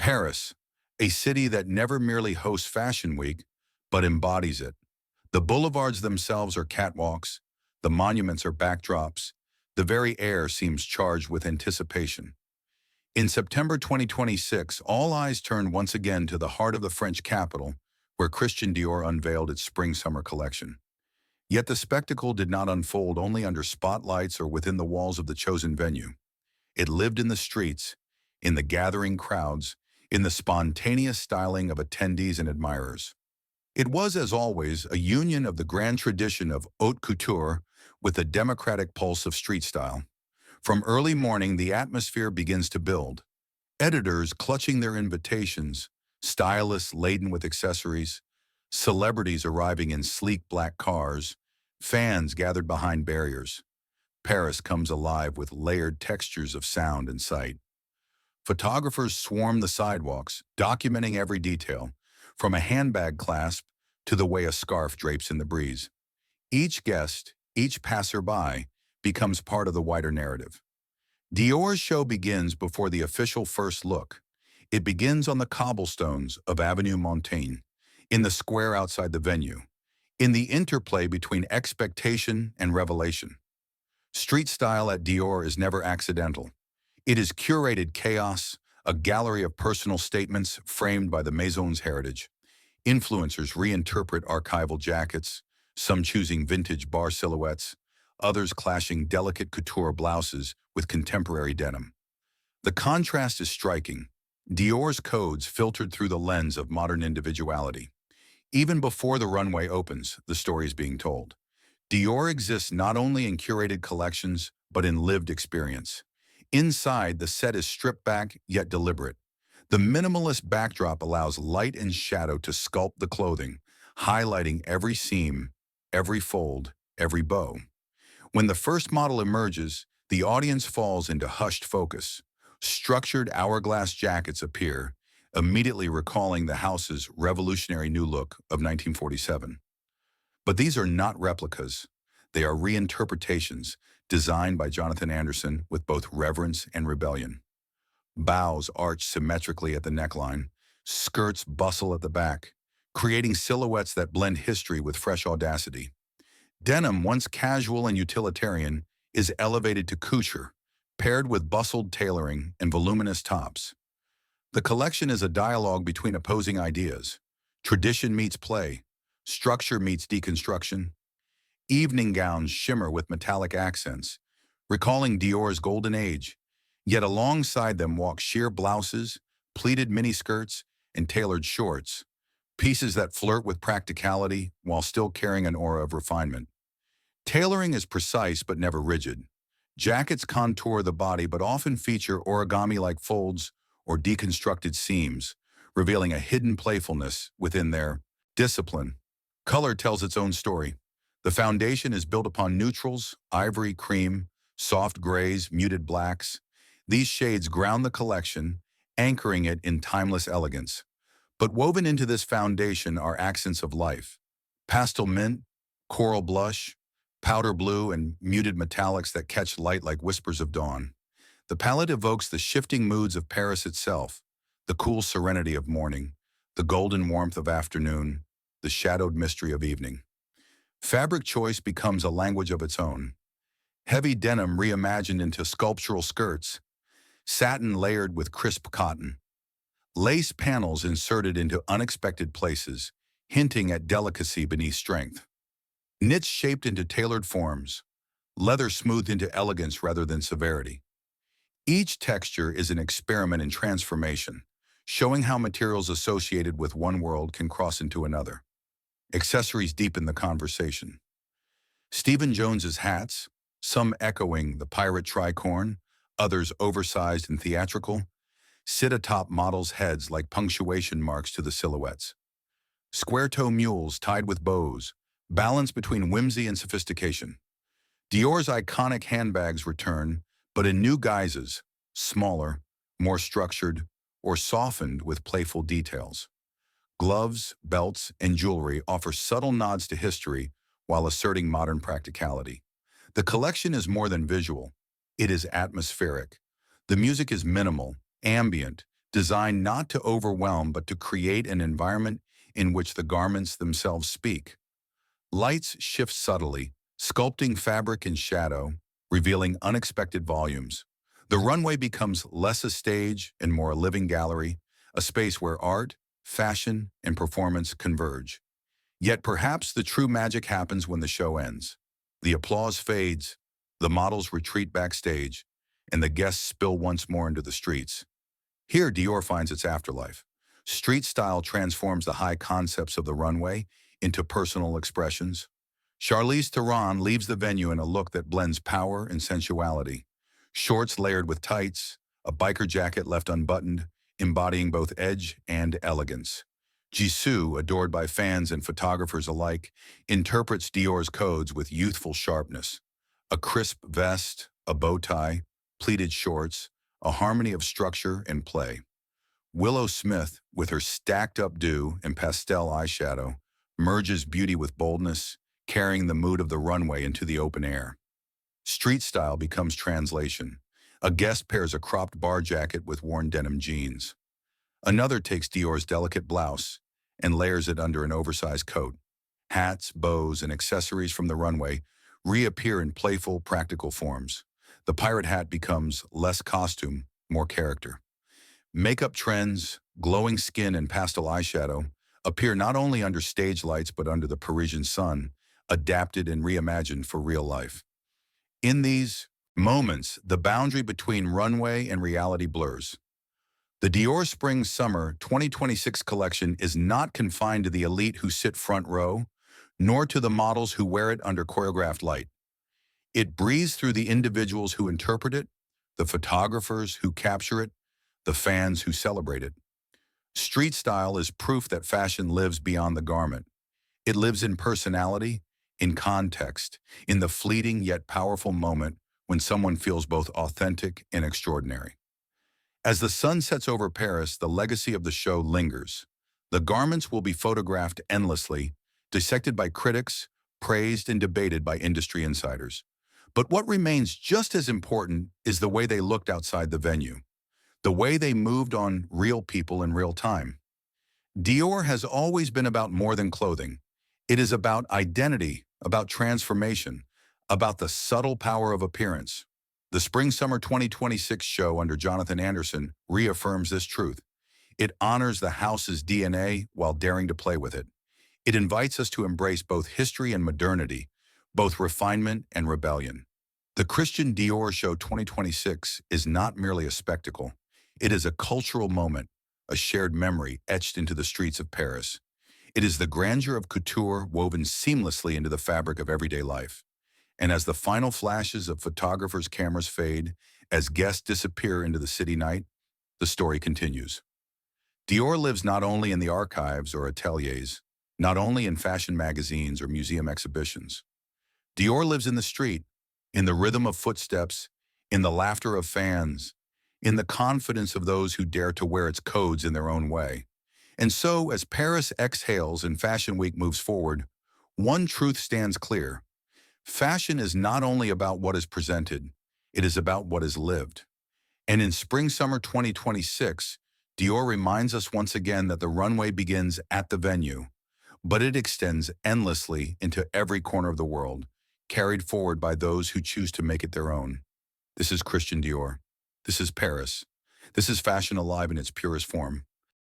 Paris, a city that never merely hosts Fashion Week, but embodies it. The boulevards themselves are catwalks, the monuments are backdrops, the very air seems charged with anticipation. In September 2026, all eyes turned once again to the heart of the French capital, where Christian Dior unveiled its spring-summer collection. Yet the spectacle did not unfold only under spotlights or within the walls of the chosen venue. It lived in the streets, in the gathering crowds, in the spontaneous styling of attendees and admirers. It was, as always, a union of the grand tradition of haute couture with the democratic pulse of street style. From early morning, the atmosphere begins to build. Editors clutching their invitations, stylists laden with accessories, celebrities arriving in sleek black cars, fans gathered behind barriers. Paris comes alive with layered textures of sound and sight. Photographers swarm the sidewalks, documenting every detail, from a handbag clasp to the way a scarf drapes in the breeze. Each guest, each passerby, becomes part of the wider narrative. Dior's show begins before the official first look. It begins on the cobblestones of Avenue Montaigne, in the square outside the venue, in the interplay between expectation and revelation. Street style at Dior is never accidental. It is curated chaos, a gallery of personal statements framed by the Maison's heritage. Influencers reinterpret archival jackets, some choosing vintage bar silhouettes, others clashing delicate couture blouses with contemporary denim. The contrast is striking. Dior's codes filtered through the lens of modern individuality. Even before the runway opens, the story is being told. Dior exists not only in curated collections, but in lived experience. Inside, the set is stripped back yet deliberate. The minimalist backdrop allows light and shadow to sculpt the clothing, highlighting every seam, every fold, every bow. When the first model emerges, the audience falls into hushed focus. Structured hourglass jackets appear, immediately recalling the house's revolutionary new look of 1947. But these are not replicas. They are reinterpretations designed by Jonathan Anderson with both reverence and rebellion. Bows arch symmetrically at the neckline, skirts bustle at the back, creating silhouettes that blend history with fresh audacity. Denim, once casual and utilitarian, is elevated to couture, paired with bustled tailoring and voluminous tops. The collection is a dialogue between opposing ideas. Tradition meets play, structure meets deconstruction. Evening gowns shimmer with metallic accents, recalling Dior's golden age, yet alongside them walk sheer blouses, pleated miniskirts, and tailored shorts, pieces that flirt with practicality while still carrying an aura of refinement. Tailoring is precise but never rigid. Jackets contour the body but often feature origami-like folds or deconstructed seams, revealing a hidden playfulness within their discipline. Color tells its own story. The foundation is built upon neutrals, ivory, cream, soft grays, muted blacks. These shades ground the collection, anchoring it in timeless elegance. But woven into this foundation are accents of life: pastel mint, coral blush, powder blue, and muted metallics that catch light like whispers of dawn. The palette evokes the shifting moods of Paris itself, the cool serenity of morning, the golden warmth of afternoon, the shadowed mystery of evening. Fabric choice becomes a language of its own. Heavy denim reimagined into sculptural skirts, satin layered with crisp cotton, lace panels inserted into unexpected places, hinting at delicacy beneath strength. Knits shaped into tailored forms, leather smoothed into elegance rather than severity. Each texture is an experiment in transformation, showing how materials associated with one world can cross into another. Accessories deepen the conversation. Stephen Jones's hats, some echoing the pirate tricorn, others oversized and theatrical, sit atop models' heads like punctuation marks to the silhouettes. Square-toe mules tied with bows, balance between whimsy and sophistication. Dior's iconic handbags return, but in new guises, smaller, more structured, or softened with playful details. Gloves, belts, and jewelry offer subtle nods to history while asserting modern practicality. The collection is more than visual. It is atmospheric. The music is minimal, ambient, designed not to overwhelm but to create an environment in which the garments themselves speak. Lights shift subtly, sculpting fabric and shadow, revealing unexpected volumes. The runway becomes less a stage and more a living gallery, a space where art, fashion, and performance converge. Yet perhaps the true magic happens when the show ends. The applause fades, the models retreat backstage, and the guests spill once more into the streets. Here, Dior finds its afterlife. Street style transforms the high concepts of the runway into personal expressions. Charlize Theron leaves the venue in a look that blends power and sensuality. Shorts layered with tights, a biker jacket left unbuttoned, embodying both edge and elegance. Jisoo, adored by fans and photographers alike, interprets Dior's codes with youthful sharpness. A crisp vest, a bow tie, pleated shorts, a harmony of structure and play. Willow Smith, with her stacked-up dew and pastel eyeshadow, merges beauty with boldness, carrying the mood of the runway into the open air. Street style becomes translation. A guest pairs a cropped bar jacket with worn denim jeans. Another takes Dior's delicate blouse and layers it under an oversized coat. Hats, bows, and accessories from the runway reappear in playful, practical forms. The pirate hat becomes less costume, more character. Makeup trends, glowing skin, and pastel eyeshadow appear not only under stage lights but under the Parisian sun, adapted and reimagined for real life. In these moments, the boundary between runway and reality blurs. The Dior Spring Summer 2026 collection is not confined to the elite who sit front row, nor to the models who wear it under choreographed light. It breathes through the individuals who interpret it, the photographers who capture it, the fans who celebrate it. Street style is proof that fashion lives beyond the garment. It lives in personality, in context, in the fleeting yet powerful moment when someone feels both authentic and extraordinary. As the sun sets over Paris, the legacy of the show lingers. The garments will be photographed endlessly, dissected by critics, praised and debated by industry insiders. But what remains just as important is the way they looked outside the venue, the way they moved on real people in real time. Dior has always been about more than clothing. It is about identity, about transformation, about the subtle power of appearance. The Spring-Summer 2026 show under Jonathan Anderson reaffirms this truth. It honors the house's DNA while daring to play with it. It invites us to embrace both history and modernity, both refinement and rebellion. The Christian Dior Show 2026 is not merely a spectacle. It is a cultural moment, a shared memory etched into the streets of Paris. It is the grandeur of couture woven seamlessly into the fabric of everyday life. And as the final flashes of photographers' cameras fade, as guests disappear into the city night, the story continues. Dior lives not only in the archives or ateliers, not only in fashion magazines or museum exhibitions. Dior lives in the street, in the rhythm of footsteps, in the laughter of fans, in the confidence of those who dare to wear its codes in their own way. And so, as Paris exhales and Fashion Week moves forward, one truth stands clear. Fashion is not only about what is presented, it is about what is lived. And in Spring-Summer 2026, Dior reminds us once again that the runway begins at the venue, but it extends endlessly into every corner of the world, carried forward by those who choose to make it their own. This is Christian Dior. This is Paris. This is fashion alive in its purest form.